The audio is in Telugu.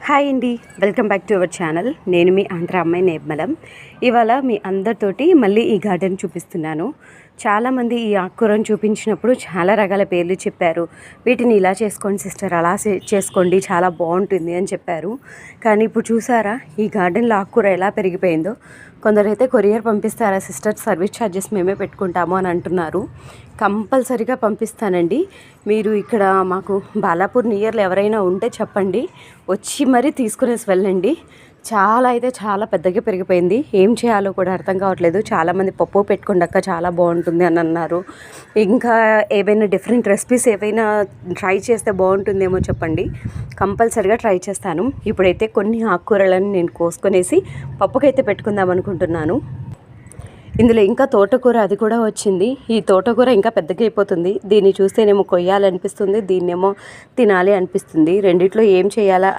హాయ్ అండి, welcome back to our channel. నేను మీ ఆంధ్ర అమ్మాయి నిర్మలం. ఇవాళ మీ అందరితోటి మళ్ళీ ఈ గార్డెన్ చూపిస్తున్నాను. చాలామంది ఈ ఆకుకూరను చూపించినప్పుడు చాలా రకాల పేర్లు చెప్పారు. వీటిని ఇలా చేసుకోండి సిస్టర్, అలా చేసుకోండి, చాలా బాగుంటుంది అని చెప్పారు. కానీ ఇప్పుడు చూసారా ఈ గార్డెన్లో ఆకుకూర ఎలా పెరిగిపోయిందో. కొందరైతే కొరియర్ పంపిస్తారా సిస్టర్, సర్వీస్ ఛార్జెస్ మేమే పెట్టుకుంటాము అని అంటున్నారు. కంపల్సరీగా పంపిస్తానండి. మీరు ఇక్కడ మాకు బాలాపూర్ నియర్లో ఎవరైనా ఉంటే చెప్పండి, వచ్చి మరీ తీసుకునేసి వెళ్ళండి. చాలా అయితే చాలా పెద్దగా పెరిగిపోయింది. ఏం చేయాలో కూడా అర్థం కావట్లేదు. చాలామంది పప్పు పెట్టుకోండి చాలా బాగుంటుంది అని అన్నారు. ఇంకా ఏవైనా డిఫరెంట్ రెసిపీస్ ఏవైనా ట్రై చేస్తే బాగుంటుందేమో చెప్పండి, కంపల్సరీగా ట్రై చేస్తాను. ఇప్పుడైతే కొన్ని ఆకుకూరలను నేను కోసుకొనేసి పప్పుకైతే పెట్టుకుందాం అనుకుంటున్నాను. ఇందులో ఇంకా తోటకూర అది కూడా వచ్చింది. ఈ తోటకూర ఇంకా పెద్దగా అయిపోతుంది. దీన్ని చూస్తేనేమో కొయ్యాలనిపిస్తుంది, దీన్నేమో తినాలి అనిపిస్తుంది. రెండిట్లో ఏం చేయాలా